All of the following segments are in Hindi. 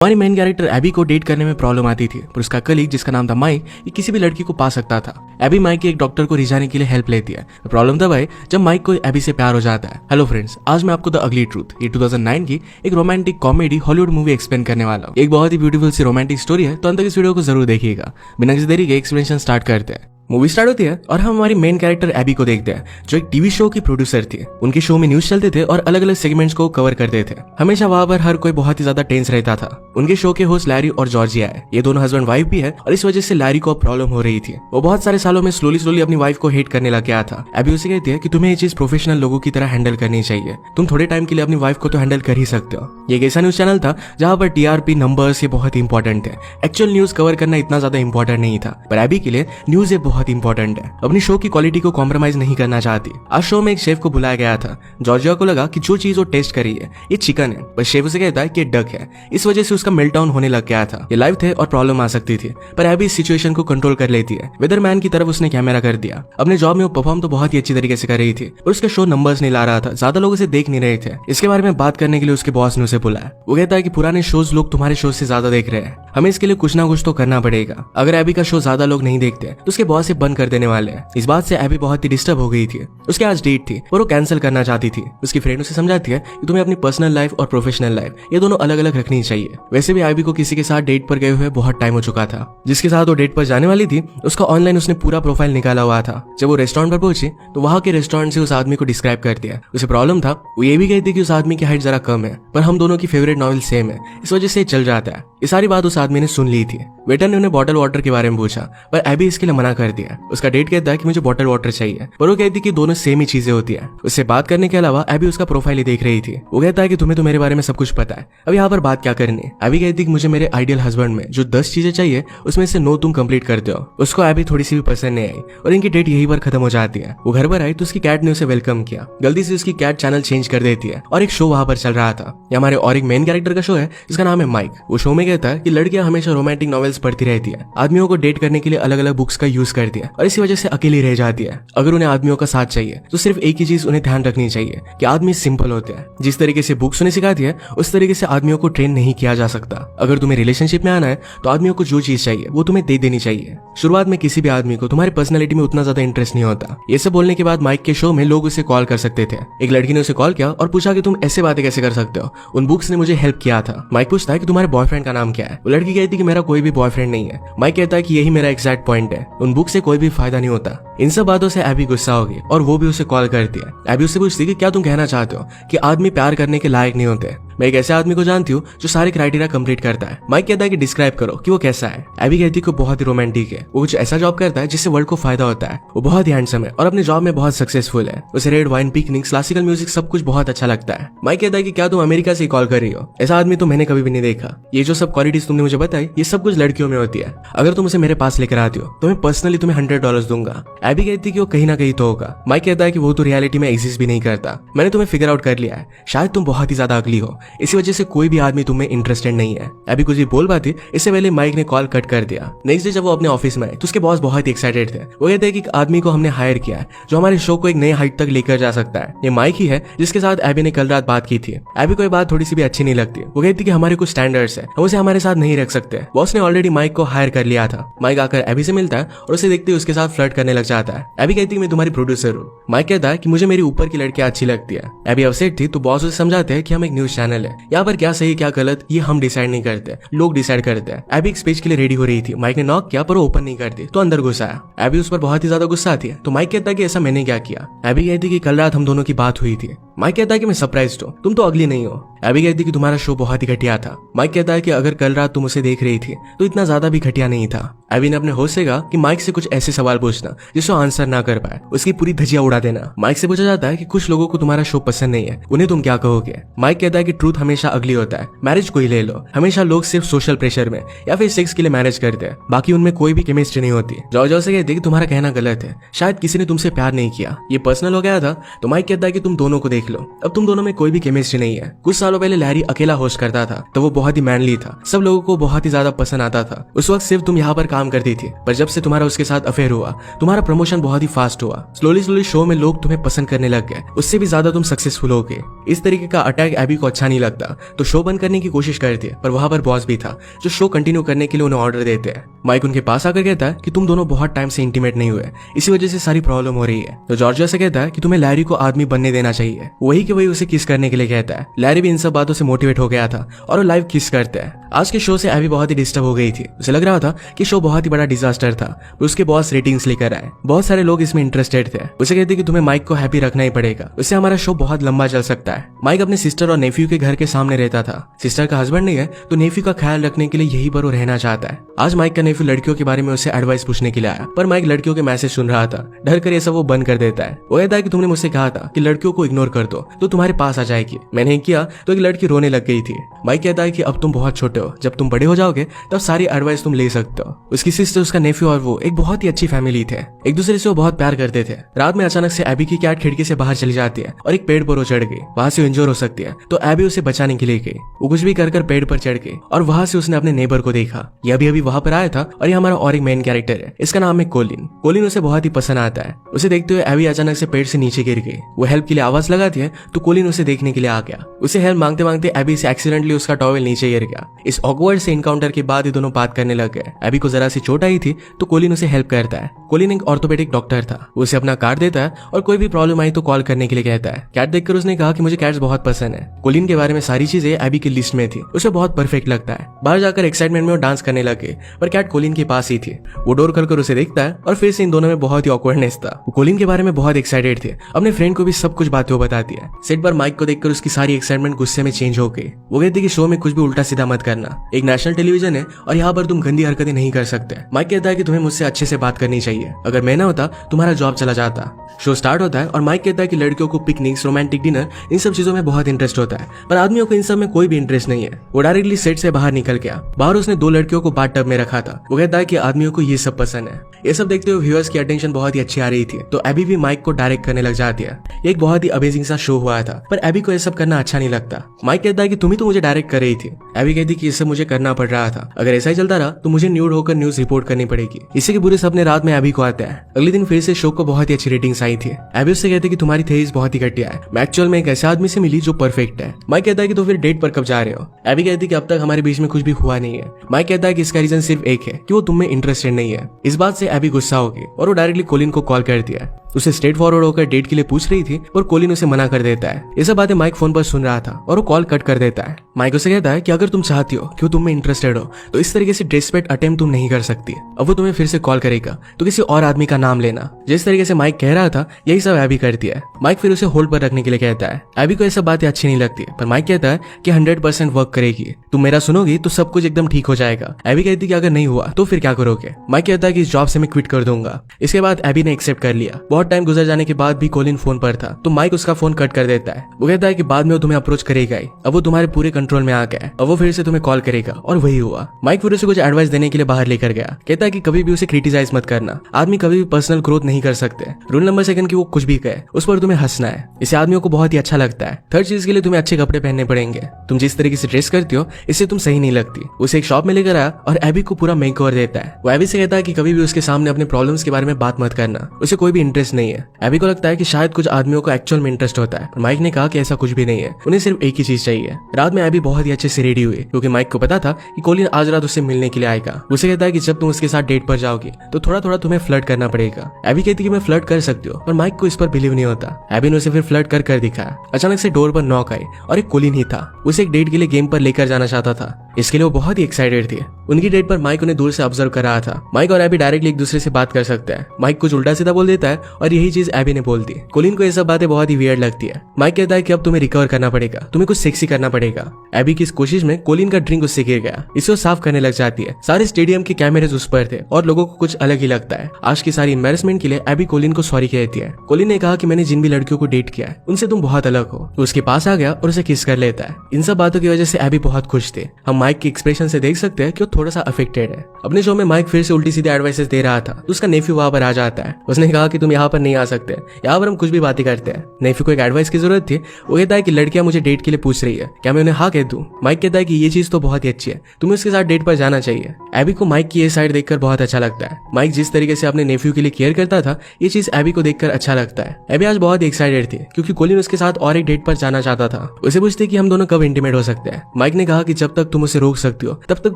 हमारी मेन कैरेक्टर एबी को डेट करने में प्रॉब्लम आती थी, पर उसका कलीग जिसका नाम था माइक, ये किसी भी लड़की को पा सकता था। एबी माइक के एक डॉक्टर को रिझाने के लिए हेल्प लेती है। प्रॉब्लम तब है जब माइक को एबी से प्यार हो जाता है। हेलो फ्रेंड्स, आज मैं आपको द अगली ट्रूथ, ये 2009 की एक romantic comedy Hollywood movie explain करने वाला हूँ। एक बहुत ही ब्यूटीफुल सी रोमांटिक स्टोरी है, तो अंत तक इस वीडियो को जरूर देखिएगा। बिना किसी देरी के एक्सप्लेनेशन स्टार्ट करते हैं। मूवी स्टार्ट होती है और हम हमारी मेन कैरेक्टर एबी को देखते हैं, जो एक टीवी शो की प्रोड्यूसर थी। उनके शो में न्यूज चलते थे और अलग अलग सेगमेंट्स को कवर करते थे। हमेशा वहां पर हर कोई बहुत ही ज्यादा टेंस रहता था। उनके शो के होस्ट लैरी और जॉर्जिया है। ये दोनों हस्बैंड वाइफ भी है और इस वजह से लैरी को प्रॉब्लम हो रही थी। वो बहुत सारे सालों में स्लोली अपनी वाइफ को हेट करने लग गया था। एबी उसे कहती है कि तुम्हें ये चीज प्रोफेशनल लोगों की तरह हैंडल करनी चाहिए। तुम थोड़े टाइम के लिए अपनी वाइफ को तो हैंडल कर ही सकते हो। ये एक ऐसा न्यूज चैनल था जहां पर टीआरपी नंबर्स ये बहुत इंपॉर्टेंट थे। एक्चुअल न्यूज कवर करना इतना ज्यादा इंपॉर्टेंट नहीं था, पर एबी के लिए न्यूज ये बहुत इंपॉर्टेंट है। अपनी शो की क्वालिटी को कॉम्प्रोमाइज नहीं करना चाहती। आज शो में एक शेफ को बुलाया गया था। जॉर्जिया को लगा कि जो चीज वो टेस्ट करी है ये चिकन है, पर शेफ उसे कहता है कि डक है। इस वजह से उसका मेल्टडाउन होने लग गया था। ये लाइव थे और प्रॉब्लम आ सकती थी, पर एबी इस सिचुएशन को कंट्रोल कर लेती है। वेदरमैन की तरफ उसने कैमरा कर दिया। अपने जॉब में वो परफॉर्म तो बहुत ही अच्छी तरीके से कर रही थी, पर उसका शो नंबर्स नहीं ला रहा था। ज्यादा लोग उसे देख नहीं रहे थे। इसके बारे में बात करने के लिए उसके बॉस ने उसे बुलाया। वो कहता है कि पुराने शोज लोग तुम्हारे शो से ज्यादा देख रहे हैं, हमें इसके लिए कुछ ना कुछ तो करना पड़ेगा। अगर एबी का शो ज्यादा लोग नहीं देखते तो उसके बॉस से बंद कर देने वाले हैं। इस बात से एबी बहुत ही डिस्टर्ब हो गई थी। उसके आज डेट थी और वो कैंसिल करना चाहती थी। उसकी फ्रेंड उसे समझाती है कि तुम्हें अपनी पर्सनल लाइफ और प्रोफेशनल लाइफ ये दोनों अलग अलग रखनी चाहिए। वैसे भी एबी को किसी के साथ डेट पर गए हुए बहुत टाइम हो चुका था। जिसके साथ वो डेट पर जाने वाली थी उसका ऑनलाइन उसने पूरा प्रोफाइल निकाला हुआ था। जब वो रेस्टोरेंट पर पहुंची तो वहां के रेस्टोरेंट से उस आदमी को डिस्क्राइब कर दिया। उसे प्रॉब्लम था, वो ये भी कहती कि उस आदमी की हाइट जरा कम है, पर हम दोनों की फेवरेट नॉवेल सेम है, इस वजह से चल जाता है। ये सारी बात उस आदमी ने सुन ली थी। वेटर ने उन्हें बॉटल वाटर के बारे में पूछा, पर एबी इसके लिए मना कर दिया। उसका डेट कहता है कि मुझे बॉटल वाटर चाहिए, पर वो कहती कि दोनों सेम ही चीजें होती है। उससे बात करने के अलावा एबी उसका प्रोफाइल ही देख रही थी। वो कहता है कि तुम्हें तो मेरे बारे में सब कुछ पता है, अब यहाँ पर बात क्या करनी है। एबी कहती कि मुझे मेरे आइडियल हस्बैंड में जो 10 चीजें चाहिए उसमें से 9 तुम कंप्लीट करते हो। उसको एबी थोड़ी सी भी पसंद नहीं आई और इनकी डेट यही पर खत्म हो जाती है। वो घर पर आई तो उसकी कैट ने उसे वेलकम किया। गलती से उसकी कैट चैनल चेंज कर देती है और एक शो वहां पर चल रहा था। ये हमारे और एक मेन कैरेक्टर का शो है जिसका नाम है माइक। वो शो में कहता है कि लड़कियां हमेशा रोमांटिक नॉवेल्स पढ़ती रहती है, आदमियों को डेट करने के लिए अलग अलग बुक्स का यूज करती है और इसी वजह से अकेली रह जाती है। अगर उन्हें आदमियों का साथ चाहिए तो सिर्फ एक ही चीज उन्हें ध्यान रखनी चाहिए कि आदमी सिंपल होते हैं। जिस तरीके से बुक्स उन्हें सिखाती है उस तरीके से आदमियों को ट्रेन नहीं किया जा सकता। अगर तुम्हें रिलेशनशिप में आना है तो आदमियों को जो चीज चाहिए वो तुम्हें दे देनी चाहिए। शुरुआत में किसी भी आदमी को तुम्हारी पर्सनैलिटी में उतना ज्यादा इंटरेस्ट नहीं होता। ये सब बोलने के बाद माइक के शो में लोग उसे कॉल कर सकते थे। एक लड़की ने उसे कॉल किया और पूछा कि तुम ऐसे बातें कैसे कर सकते हो, उन बुक्स ने मुझे हेल्प किया था। माइक पूछता है कि तुम्हारे बॉयफ्रेंड का नाम क्या है। वो लड़की कहती कि मेरा कोई भी बॉयफ्रेंड नहीं है। माइक कहता है कि यही मेरा एग्जैक्ट पॉइंट है, उन बुक से कोई भी फायदा नहीं होता। इन सब बातों से एबी गुस्सा होगी और वो भी उसे कॉल करती है। एबी उससे पूछती कि क्या तुम कहना चाहते हो कि आदमी प्यार करने के लायक नहीं होते। मैं एक ऐसे आदमी को जानती हूँ जो सारे क्राइटेरिया कंप्लीट करता है। माइक कहता है कि डिस्क्राइब करो कि वो कैसा है। एबी कहती है कि बहुत ही रोमांटिक है, वो कुछ ऐसा जॉब करता है जिससे वर्ल्ड को फायदा होता है। वो बहुत ही हैंडसम है और अपने जॉब में बहुत सक्सेसफुल है। उसे red wine, picnic, classical music सब कुछ बहुत अच्छा लगता है। माइक कहता है कि क्या तुम अमेरिका से कॉल कर रही हो, ऐसा आदमी तो मैंने कभी भी नहीं देखा। ये जो सब क्वालिटीज तुमने मुझे बताई ये सब कुछ लड़कियों में होती है। अगर तुम उसे मेरे पास लेकर आती हो तो मैं पर्सनली तुम्हें $100 दूंगा। एबी कहती है कि वो कहीं ना कहीं तो होगा। माइक कहता है कि वो तो रियलिटी में एग्जिस्ट भी नहीं करता। मैंने तुम्हें फिगर आउट कर लिया है, शायद तुम बहुत ही ज्यादा अगली हो, इसी वजह से कोई भी आदमी तुम्हें इंटरेस्टेड नहीं है। एबी कुछ भी बोल पाती इससे पहले माइक ने कॉल कट कर दिया। नेक्स्ट डे जब वो अपने ऑफिस में आए तो उसके बॉस बहुत ही एक्साइटेड थे। वो कहते हैं कि एक आदमी को हमने हायर किया है जो हमारे शो को एक नई हाइट तक लेकर जा सकता है। ये माइक ही है जिसके साथ एबी ने कल रात बात की थी। एबी को ये बात थोड़ी सी भी अच्छी नहीं लगती। वो कहती कि हमारे कुछ स्टैंडर्ड्स है, हम उसे हमारे साथ नहीं रख सकते। बॉस ने ऑलरेडी माइक को हायर कर लिया था। माइक आकर एबी से मिलता है और उसे देखते ही उसके साथ फ्लर्ट करने लग जाता है। एबी कहती है मैं तुम्हारी प्रोड्यूसर हूँ। माइक कहता है कि मुझे मेरी ऊपर की लड़कियां अच्छी लगती है। एबी अपसेट थी तो बॉस उसे समझाते हैं कि हम एक न्यूज चैनल है, यहाँ पर क्या सही क्या गलत ये हम डिसाइड नहीं करते, लोग डिसाइड करते हैं। एबी एक स्पीच के लिए रेडी हो रही थी। माइक ने नॉक किया पर वो ओपन नहीं करती तो अंदर घुसा है। एबी उस पर बहुत ही ज्यादा गुस्सा आती है तो माइक कहता है कि ऐसा मैंने क्या किया। एबी कहती कि कल रात हम दोनों की बात हुई थी। माइक कहता है कि मैं सरप्राइज्ड हूँ, तुम तो अगली नहीं हो। एबी कहती कि तुम्हारा शो बहुत ही घटिया था। माइक कहता है कि अगर कल रात तुम उसे देख रही थी तो इतना ज्यादा भी घटिया नहीं था। एबी ने अपने होस्ट से कहा कि माइक से कुछ ऐसे सवाल पूछना जिसको आंसर ना कर पाए, उसकी पूरी धजिया उड़ा देना। माइक से पूछा जाता है कि कुछ लोगों को तुम्हारा शो पसंद नहीं है, उन्हें तुम क्या कहोगे। माइक कहता है कि ट्रूथ हमेशा अगली होता है। मैरिज को ही ले लो, हमेशा लोग सिर्फ सोशल प्रेशर में या फिर सेक्स के लिए मैरिज करते हैं, बाकी उनमें कोई भी केमिस्ट्री नहीं होती। जॉर्जिया से कहती कि तुम्हारा कहना गलत है, शायद किसी ने तुमसे प्यार नहीं किया, ये पर्सनल हो गया था। तो माइक कहता है कि तुम दोनों को देख लो, लो, अब तुम दोनों में कोई भी केमिस्ट्री नहीं है। कुछ सालों पहले लैरी अकेला होस्ट करता था तो वो बहुत ही मैनली था, सब लोगों को बहुत ही ज्यादा पसंद आता था। उस वक्त सिर्फ तुम यहाँ पर काम करती थी, पर जब से तुम्हारा उसके साथ अफेयर हुआ तुम्हारा प्रमोशन बहुत ही फास्ट हुआ। स्लोली शो में लोग तुम्हें पसंद करने लग गए, उससे भी ज्यादा तुम सक्सेसफुल हो गए। इस तरीके का अटैक एबी को अच्छा नहीं लगता तो शो बंद करने की कोशिश करती है, पर वहां पर बॉस भी था जो शो कंटिन्यू करने के लिए उन्हें ऑर्डर देते हैं। माइक उनके पास आकर कहता है कि तुम दोनों बहुत टाइम से इंटीमेट नहीं हुए, इसी वजह से सारी प्रॉब्लम हो रही है। तो जॉर्जिया से कहता है कि तुम्हें लैरी को आदमी बनने देना चाहिए। वही कि वही उसे किस करने के लिए कहता है। लैरी भी इन सब बातों से मोटिवेट हो गया था और वो लाइव किस करते हैं। आज के शो से एबी बहुत ही डिस्टर्ब हो गई थी, उसे लग रहा था कि शो बहुत ही बड़ा डिजास्टर था। उसके बॉस रेटिंग्स लेकर आए, बहुत सारे लोग इसमें इंटरेस्टेड थे। उसे कहते कि तुम्हें माइक को हैप्पी रखना ही पड़ेगा, उससे हमारा शो बहुत लंबा चल सकता है। माइक अपने सिस्टर और नेफ्यू के घर के सामने रहता था। सिस्टर का हस्बैंड नहीं है तो नेफ्यू का ख्याल रखने के लिए यहीं पर वो रहना चाहता है। आज माइक का नेफ्यू लड़कियों के बारे में उससे एडवाइस पूछने के लिए आया, पर माइक लड़कियों के मैसेज सुन रहा था। डर कर ये सब वो बंद कर देता है। वो कहता है कि तुमने मुझसे कहा था कि लड़कियों को इग्नोर कर दो तो तुम्हारे पास आ जाएगी, मैंने किया तो एक लड़की रोने लग गई थी। माइक कहता है कि अब तुम बहुत छोटे हो, जब तुम बड़े हो जाओगे तब सारी एडवाइस तुम ले सकते हो। उसकी सिस्टर, उसका नेफ्यू और वो एक बहुत ही अच्छी फैमिली थे, एक दूसरे से वो बहुत प्यार करते थे। रात में अचानक से एबी की कैट खिड़की से बाहर चली जाती है और एक पेड़ पर वो चढ़ गई। वहां से इंजोर हो सकती है तो एबी उसे बचाने के लिए गई। वो कुछ भी कर पेड़ पर चढ़ गई और वहां से उसने अपने नेबर को देखा। यह अभी वहां पर आया था और ये हमारा और एक मेन कैरेक्टर है, इसका नाम है कोलिन। कोलिन उसे बहुत ही पसंद आता है। उसे देखते हुए एबी अचानक से पेड़ से नीचे गिर गई। वो हेल्प के लिए आवाज लगाती है तो कोलिन उसे देखने के लिए आ गया। उसे हेल्प मांगते मांगते एबी से एक्सीडेंटली उसका टॉवेल नीचे गिर गया। इस ऑकवर्ड से इनकाउंटर के बाद ये दोनों बात करने लग गए। एबी को जरा सी चोट आई थी तो कोलिन उसे हेल्प करता है। कोलिन एक ऑर्थोपेडिक डॉक्टर था, उसे अपना कार्ड देता है और कोई भी प्रॉब्लम आई तो कॉल करने के लिए कहता है। कैट देखकर उसने कहा कि मुझे कैट्स बहुत पसंद है। कोलिन के बारे में सारी चीजें एबी की लिस्ट में थी, उसे बहुत परफेक्ट लगता है। बाहर जाकर एक्साइटमेंट में वो डांस करने लगे, पर कैट कोलिन के पास ही थी। वो डोर खोलकर उसे देखता है और फिर से इन दोनों में बहुत ही ऑकवर्डनेस था। वो कोलिन के बारे में बहुत एक्साइटेड थे, अपने फ्रेंड को भी सब कुछ बातें बताती है। सेट पर माइक को देखकर उसकी सारी एक्साइटमेंट गुस्से में चेंज हो गई। वो कहती कि शो में कुछ भी उल्टा सीधा मत करना, एक नेशनल टेलीविजन है और यहाँ पर तुम गंदी हरकतें नहीं कर सकते। माइक कहता है कि तुम्हें मुझसे अच्छे से बात करनी चाहिए, अगर मैं ना होता तुम्हारा जॉब चला जाता। शो स्टार्ट होता है और माइक कहता है कि लड़कियों को पिकनिक्स, रोमांटिक डिनर, इन सब चीजों में बहुत इंटरेस्ट होता है, पर आदमियों को इन सब में कोई भी इंटरेस्ट नहीं है। वो डायरेक्टली सेट से बाहर निकल गया। बाहर उसने 2 लड़कियों को बाथ टब में रखा था। वो कहता है कि आदमियों को ये सब पसंद है। ये सब देखते हुए व्यूअर्स की अटेंशन बहुत ही अच्छी आ रही थी तो एबी भी माइक को डायरेक्ट करने लग जाती है। एक बहुत ही अमेजिंग सा शो हुआ था, पर एबी को ये सब करना अच्छा नहीं लगता। माइक कहता है कि तुम ही तो मुझे डायरेक्ट कर रही थी। एबी कहती कि ये सब मुझे करना पड़ रहा था, अगर ऐसा ही चलता रहा तो मुझे न्यूड होकर न्यूज रिपोर्ट करनी पड़ेगी। इसी के बुरे सपने रात में एबी को आते हैं। अगले दिन फिर से शो को बहुत ही अच्छी रेटिंग्स आई थी। एबी उससे कहते कि तुम्हारी थेरीज बहुत ही घटिया है, मैं एक्चुअल में एक ऐसे आदमी से मिली जो परफेक्ट है। माइक कहता है कि तो फिर डेट पर कब जा रहे हो। एबी कहती कि अब तक हमारे बीच में कुछ भी हुआ नहीं है। माइक कहता है कि इसका रीजन सिर्फ एक है कि वो तुम में इंटरेस्टेड नहीं है। इस बात से एबी गुस्सा होगी और वो डायरेक्टली कोलिन को कॉल करती है। उसे स्ट्रेट फॉरवर्ड होकर डेट के लिए पूछ रही थी पर कोलिन उसे मना कर देता है। ये सब बातें माइक फोन पर सुन रहा था और वो कॉल कट कर देता है। माइक उसे कहता है कि अगर तुम चाहती हो कि वो तुम में इंटरेस्टेड हो तो इस तरीके से डेस्परेट अटेम्प्ट तुम नहीं कर सकती। अब वो तुम्हें फिर से कॉल करेगा तो किसी और आदमी का नाम लेना। जिस तरीके से माइक कह रहा था यही सब एबी करती है। माइक फिर उसे होल्ड पर रखने के लिए कहता है। एबी को ये सब बातें अच्छी नहीं लगती पर माइक कहता है कि 100% वर्क करेगी, तुम मेरा सुनोगी तो सब कुछ एकदम ठीक हो जाएगा। एबी कहती कि अगर नहीं हुआ तो फिर क्या करोगे। माइक कहता है कि इस जॉब से मैं क्विट कर दूंगा। इसके बाद एबी ने एक्सेप्ट कर लिया। बहुत टाइम गुजर जाने के बाद भी कोलिन फोन पर था तो माइक उसका फोन कट कर देता है। वो कहता है कि बाद में वो तुम्हें अप्रोच करेगा ही, अब वो तुम्हारे पूरे कंट्रोल में आ गया है, अब वो फिर से तुम्हें कॉल करेगा। और वही हुआ। माइक फिर उसे कुछ एडवाइस देने के लिए बाहर लेकर गया। कहता है कि कभी भी उसे क्रिटिसाइज मत करना, आदमी कभी भी पर्सनल ग्रोथ नहीं कर सकते। रूल नंबर 2 कि वो कुछ भी कहे उस पर तुम्हें हंसना है, इसे आदमियों को बहुत ही अच्छा लगता है। 3rd चीज के लिए तुम्हें अच्छे कपड़े पहनने पड़ेंगे, तुम जिस तरीके से ड्रेस करती हो इससे तुम सही नहीं लगती। उसे एक शॉप में लेकर आया और एबी को पूरा मेकओवर देता है। वो एबी से कहता है कि कभी भी उसके सामने अपने प्रॉब्लम्स के बारे में बात मत करना, उसे कोई भी इंटरेस्ट नहीं है। एबी को लगता है कि शायद कुछ आदमियों को एक्चुअल में इंटरेस्ट होता है, पर माइक ने कहा कि ऐसा कुछ भी नहीं है, उन्हें सिर्फ एक ही चीज चाहिए। रात में एबी बहुत ही अच्छे से रेडी हुई क्योंकि माइक को पता था कि कोलिन आज रात उससे मिलने के लिए आएगा। उसे कहता है कि जब तुम उसके साथ डेट पर जाओगी तो थोड़ा थोड़ा तुम्हें फ्लर्ट करना पड़ेगा। एबी कहती कि मैं फ्लर्ट कर सकती हूँ, पर माइक को इस पर बिलीव नहीं होता। एबी ने उसे फिर फ्लर्ट कर दिखाया। अचानक से डोर पर नॉक आई और एक कोलिन ही था। उसे एक डेट के लिए गेम पर लेकर जाना चाहता था, इसके लिए वो बहुत ही एक्साइटेड थी। उनकी डेट पर माइक उन्हें दूर से ऑब्जर्व कर रहा था। माइक और एबी डायरेक्टली एक दूसरे से बात कर सकते हैं। माइक कुछ उल्टा सीधा बोल देता है और यही चीज एबी ने बोल दी। कोलिन को ये सब बातें बहुत ही वियर्ड लगती है। माइक कहता है कि अब तुम्हें रिकवर करना पड़ेगा, तुम्हें कुछ सेक्सी करना पड़ेगा। एबी की इस कोशिश में कोलिन का ड्रिंक उससे गिर गया, इसे वो साफ करने लग जाती है। सारे स्टेडियम के कैमरेज उस पर थे और लोगों को कुछ अलग ही लगता है। आज की सारी एम्बैरेसमेंट के लिए एबी कोलिन को सॉरी कहती है। कोलिन ने कहा कि मैंने जिन भी लड़कियों को डेट किया है उनसे तुम बहुत अलग हो। तो उसके पास आ गया और उसे किस कर लेता है। इन सब बातों की वजह से एबी बहुत खुश थे। हम माइक के एक्सप्रेशन से देख सकते हैं कि वो थोड़ा सा अफेक्टेड है। अपने शो में माइक फिर से उल्टी सीधी एडवाइसेस दे रहा था तो उसका नेफ्यू वहां पर आ जाता है। उसने कहा कि तुम यहाँ पर नहीं आ सकते, यहाँ पर हम कुछ भी बातें करते हैं। नेफ्यू को एक एडवाइस की जरूरत थी। वो कहता है कि लड़कियां मुझे डेट के लिए पूछ रही है, क्या मैं उन्हें हाँ कह दूं? माइक कहता है कि ये चीज तो बहुत ही अच्छी है, तुम्हें उसके साथ डेट पर जाना चाहिए। एबी को माइक की ये साइड देखकर बहुत अच्छा लगता है। माइक जिस तरीके से अपने नेफ्यू के लिए केयर करता था, ये चीज एबी को देखकर अच्छा लगता है। एबी आज बहुत एक्साइटेड थी क्योंकि कोलिन उसके साथ और एक डेट पर जाना चाहता था। उसे पूछते कि हम दोनों कब इंटीमेट हो सकते हैं। माइक ने कहा कि जब तक तुम उसे रोक सकती हो तब तक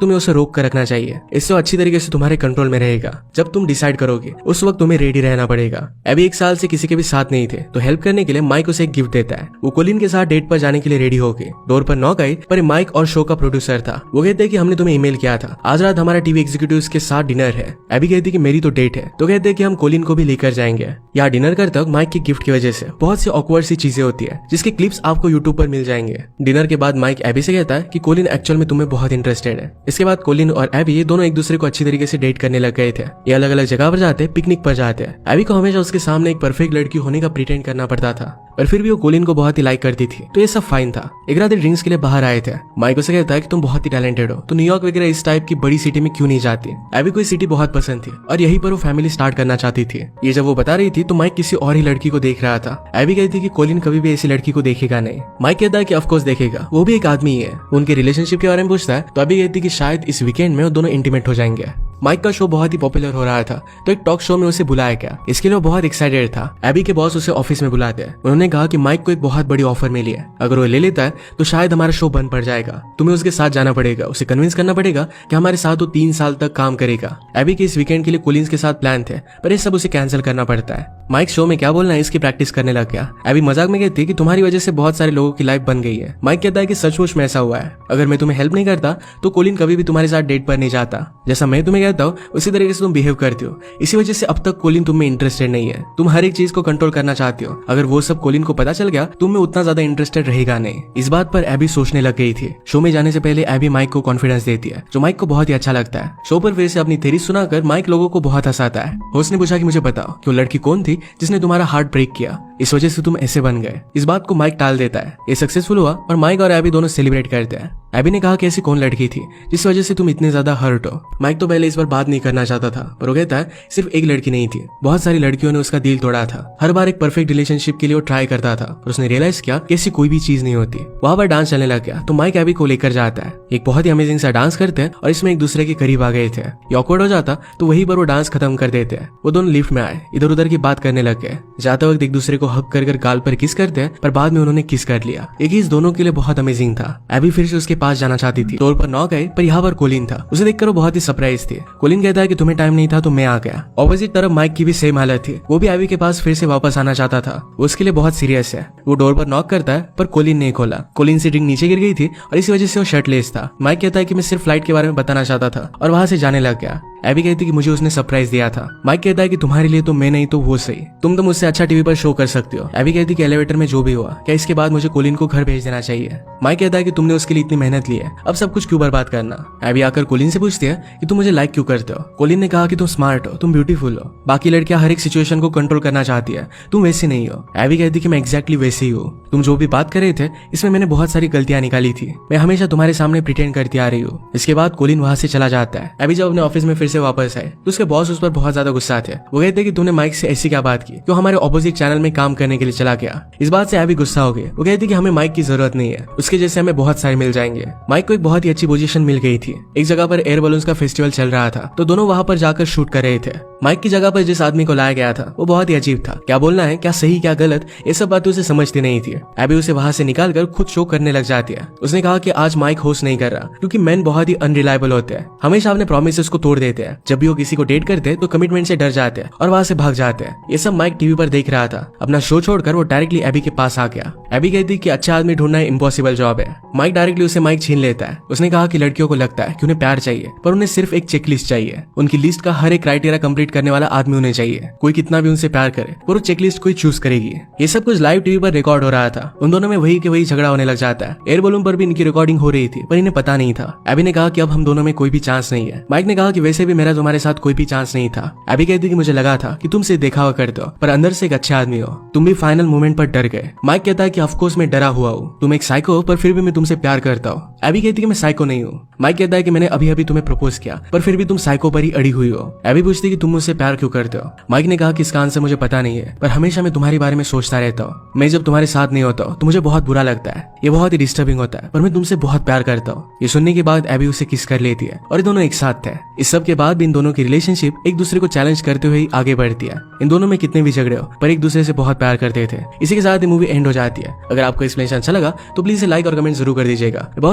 तुम्हें उसे रोक कर रखना चाहिए, इससे अच्छी तरीके से तुम्हारे कंट्रोल में रहेगा। जब तुम डिसाइड करोगे उस वक्त तुम्हें रेडी रहना पड़ेगा। एबी 1 साल से किसी के भी साथ नहीं थे तो हेल्प करने के लिए माइक उसे एक गिफ्ट देता है। वो कोलिन के साथ डेट पर जाने के लिए रेडी हो गए। डोर पर नॉक आई पर माइक और शो का प्रोड्यूसर था। वो कहते हैं कि हमने तुम्हें ईमेल किया था, आज रात हमारा टीवी एग्जीक्यूटिव्स के साथ डिनर है। एबी कहती है कि मेरी तो डेट है, तो कहते हैं कि हम कोलिन को भी लेकर जाएंगे। यहाँ डिनर करते वक्त माइक की गिफ्ट की वजह से बहुत सी ऑकवर्ड सी चीजें होती है जिसके क्लिप्स आपको यूट्यूब पर मिल जाएंगे। डिनर के बाद माइक एबी से कहता है कि कोलिन एक्चुअल में तुम्हें बहुत इंटरेस्टेड है। इसके बाद कोलिन और एबी ये दोनों एक दूसरे को अच्छी तरीके से डेट करने लग गए थे। ये अलग अलग जगह पर जाते, पिकनिक पर जाते हैं। एबी को हमेशा उसके सामने एक परफेक्ट लड़की होने का प्रिटेंड करना पड़ता था, पर फिर भी वो कोलिन को बहुत ही लाइक करती थी, तो ये सब फाइन था। एक रात ड्रिंक्स के लिए बाहर आए थे। माइक उसे कहता है कि तुम बहुत ही टैलेंटेड हो, तो न्यूयॉर्क वगैरह इस टाइप की बड़ी सिटी में क्यों नहीं जाती? एबी को सिटी बहुत पसंद थी और यहीं पर वो फैमिली स्टार्ट करना चाहती थी। ये जब वो बता रही थी तो माइक किसी और ही लड़की को देख रहा था। एबी कहती कि कोलिन कभी भी ऐसी लड़की को देखेगा नहीं। माइक कहता है कि ऑफ कोर्स देखेगा, वो भी एक आदमी ही है। उनके रिलेशनशिप के बारे में पूछता है तो एबी कहती कि शायद इस वीकेंड में वो दोनों इंटीमेट हो जाएंगे। माइक का शो बहुत ही पॉपुलर हो रहा था तो एक टॉक शो में उसे बुलाया गया। इसके लिए वो बहुत एक्साइटेड था। एबी के बॉस उसे ऑफिस में बुलाते हैं। उन्होंने कहा कि माइक को एक बहुत बड़ी ऑफर मिली है, अगर वो ले लेता है तो शायद हमारा शो बंद पड़ जाएगा। तुम्हें उसके साथ जाना पड़ेगा, उसे कन्विंस करना पड़ेगा कि हमारे साथ वो 3 साल तक काम करेगा। एबी के इस वीकेंड के लिए कोलिन्स के साथ प्लान थे पर ये सब उसे कैंसिल करना पड़ता है। माइक शो में क्या बोलना है इसकी प्रैक्टिस करने लग गया। एबी मजाक में कहती है कि तुम्हारी वजह से बहुत सारे लोगों की लाइफ बन गई है। माइक कहता है कि सचमुच में ऐसा हुआ है, अगर मैं तुम्हें हेल्प नहीं करता तो कोलिन कभी भी तुम्हारे साथ डेट पर नहीं जाता। जैसा मैं तुम्हें कहता हूँ उसी तरीके से तुम बिहेव करती हो, इसी वजह से अब तक कोलिन तुम में इंटरेस्टेड नहीं है। तुम हर एक चीज को कंट्रोल करना चाहती हो, अगर वो सब कोलिन को पता चल गया तुम में उतना ज्यादा इंटरेस्टेड रहेगा नहीं। इस बात पर एबी सोचने लग गई थी। शो में जाने से पहले एबी माइक को कॉन्फिडेंस देती है जो माइक को बहुत ही अच्छा लगता है। शो पर फिर से अपनी थ्योरी सुनाकर माइक लोगों को बहुत हंसाता है। होस्ट ने पूछा कि मुझे बताओ कि वो लड़की कौन थी जिसने तुम्हारा हार्ट ब्रेक किया, इस वजह से तुम ऐसे बन गए। इस बात को माइक टाल देता है। ये सक्सेसफुल हुआ और माइक और एबी दोनों सेलिब्रेट करते हैं। एबी ने कहा कि ऐसी कौन लड़की थी जिस वजह से तुम इतने ज्यादा हर्ट हो। माइक तो पहले इस पर बात नहीं करना चाहता था पर वो कहता है सिर्फ एक लड़की नहीं थी, बहुत सारी लड़कियों ने उसका दिल तोड़ा था। हर बार एक परफेक्ट रिलेशनशिप के लिए वो ट्राई करता था और उसने रियलाइज किया कि ऐसी कोई भी चीज नहीं होती। वहां पर डांस चलने लग गया तो माइक एबी को लेकर जाता है। एक बहुत ही अमेजिंग सा डांस करते हैं और इसमें एक दूसरे के करीब आ गए थे। ये ऑकवर्ड हो जाता तो वहीं पर वो डांस खत्म कर देते हैं। वो दोनों लिफ्ट में आए, इधर उधर की बात करने लग गए। जाते वक्त एक दूसरे को हक कर गाल पर किस करते हैं पर बाद में उन्होंने किस कर लिया। एक ही इस दोनों के लिए बहुत अमेजिंग था। एबी फिर से उसके पास जाना चाहती थी। डोर पर नॉक आई पर यहाँ पर कोलिन था। उसे देखकर वो बहुत ही सरप्राइज थी। कोलिन कहता है कि तुम्हें टाइम नहीं था तो मैं आ गया। ऑपोजिट तरफ माइक की भी सेम हालत थी। वो भी एबी के पास फिर से वापस आना चाहता था, उसके लिए बहुत सीरियस है। वो डोर पर नॉक करता है पर कोलिन ने खोला। कोलिन से ड्रिंक नीचे गिर गई थी और इसी वजह से वो शर्टलेस था। माइक कहता है कि मैं सिर्फ फ्लाइट के बारे में बताना चाहता था और वहां से जाने लग गया। एबी कहती कि मुझे उसने सरप्राइज दिया था। माइक कहता है कि तुम्हारे लिए तो मैं नहीं तो वो सही, तुम तो मुझसे अच्छा टीवी पर शो कर सकती हो। एबी कहती कि एलिवेटर में जो भी हुआ क्या इसके बाद मुझे कोलिन को घर भेज देना चाहिए। माइक कहता है कि तुमने उसके लिए इतनी मेहनत ली है, अब सब कुछ क्यों बर्बाद करना। एबी आकर कोलिन से पूछती है कि तुम मुझे लाइक क्यों करते हो। कोलिन ने कहा कि तुम स्मार्ट हो, तुम ब्यूटीफुल हो, बाकी लड़कियां हर एक सिचुएशन को कंट्रोल करना चाहती है, तुम वैसी नहीं हो। एबी कहती कि मैं एग्जैक्टली वैसी ही हूँ। तुम जो भी बात कर रहे थे इसमें मैंने बहुत सारी गलतियां निकाली थी, मैं हमेशा तुम्हारे सामने प्रिटेंड करती आ रही हूँ। इसके बाद कोलिन वहां से चला जाता है। एबी जब अपने ऑफिस में फिर से वापस आए तो उसके बॉस उस पर बहुत ज्यादा गुस्सा थे। वो कहते कि तूने माइक से ऐसी क्या बात की, क्यों हमारे ऑपोजिट चैनल में काम करने के लिए चला गया। इस बात से एबी गुस्सा हो गई। वो कहती कि हमें माइक की जरूरत नहीं है, उसके जैसे हमें बहुत सारे मिल जाएंगे। माइक को एक बहुत ही अच्छी पोजीशन मिल गई थी। एक जगह पर एयर बलून्स का फेस्टिवल चल रहा था तो दोनों वहां पर जाकर शूट कर रहे थे। माइक की जगह पर जिस आदमी को लाया गया था वो बहुत ही अजीब था। क्या बोलना है, क्या सही क्या गलत, ये सब बातें उसे समझती नहीं थी। एबी उसे वहां से निकालकर खुद शो करने लग जाती है। उसने कहा कि आज माइक होस्ट नहीं कर रहा क्योंकि मैन बहुत ही अनरिलायबल होते हैं, हमेशा अपने प्रोमिसेस को तोड़ देते हैं। जब भी वो किसी को डेट करते हैं तो कमिटमेंट से डर जाते हैं और वहां से भाग जाते हैं। ये सब माइक टीवी पर देख रहा था। अपना शो छोड़कर वो डायरेक्टली एबी के पास आ गया। एबी कहती कि अच्छा आदमी ढूंढना इम्पॉसिबल जॉब है। माइक डायरेक्टली उसे माइक छीन लेता है। उसने कहा कि लड़कियों को लगता है कि उन्हें प्यार चाहिए पर उन्हें सिर्फ एक चेकलिस्ट चाहिए। उनकी लिस्ट का हर एक क्राइटेरिया कंप्लीट करने वाला आदमी होने चाहिए। कोई कितना भी उनसे प्यार करे वो चेकलिस्ट कोई चूज करेगी। ये सब कुछ लाइव टीवी पर रिकॉर्ड हो रहा था। उन दोनों में वही के वही झगड़ा होने लग जाता है। एयर बलून पर भी इनकी रिकॉर्डिंग हो रही थी पर इन्हें पता नहीं था। एबी ने कहा कि अब हम दोनों में कोई भी चांस नहीं है। माइक ने कहा कि वैसे भी मेरा तुम्हारे साथ कोई भी चांस नहीं था। एबी कहती कि मुझे लगा था कि तुमसे देखा हुआ करते हो पर अंदर से एक अच्छे आदमी हो। तुम भी फाइनल मोमेंट पर डर गए। माइक कहता है कि ऑफकोर्स मैं डरा हुआ हूँ। तुम एक साइको हो पर फिर भी मैं तुमसे प्यार करता हूँ। एबी कहती कि मैं साइको नहीं हूँ। माइक कहता है कि मैंने अभी अभी तुम्हें प्रपोज किया पर फिर भी तुम साइको पर ही अड़ी हुई हो। एबी पूछती कि तुम मुझसे प्यार क्यों करते हो। माइक ने कहा कि इसका आंसर मुझे पता नहीं है पर हमेशा मैं तुम्हारे बारे में सोचता रहता हूँ। मैं जब तुम्हारे साथ नहीं होता हूँ तो मुझे बहुत बुरा लगता है। ये बहुत ही डिस्टर्बिंग होता है पर मैं तुमसे बहुत प्यार करता हूँ। ये सुनने के बाद एबी उसे किस कर लेती है और ये दोनों एक साथ थे। इस सब के बाद भी इन दोनों की रिलेशनशिप एक दूसरे को चैलेंज करते हुए आगे बढ़ती है। इन दोनों में कितने भी झगड़े हो पर एक दूसरे से बहुत प्यार करते थे। इसी के साथ ये मूवी एंड हो जाती है। अगर आपको एक्सप्लेनेशन अच्छा लगा तो प्लीज लाइक और कमेंट जरूर कर दीजिएगा। बहुत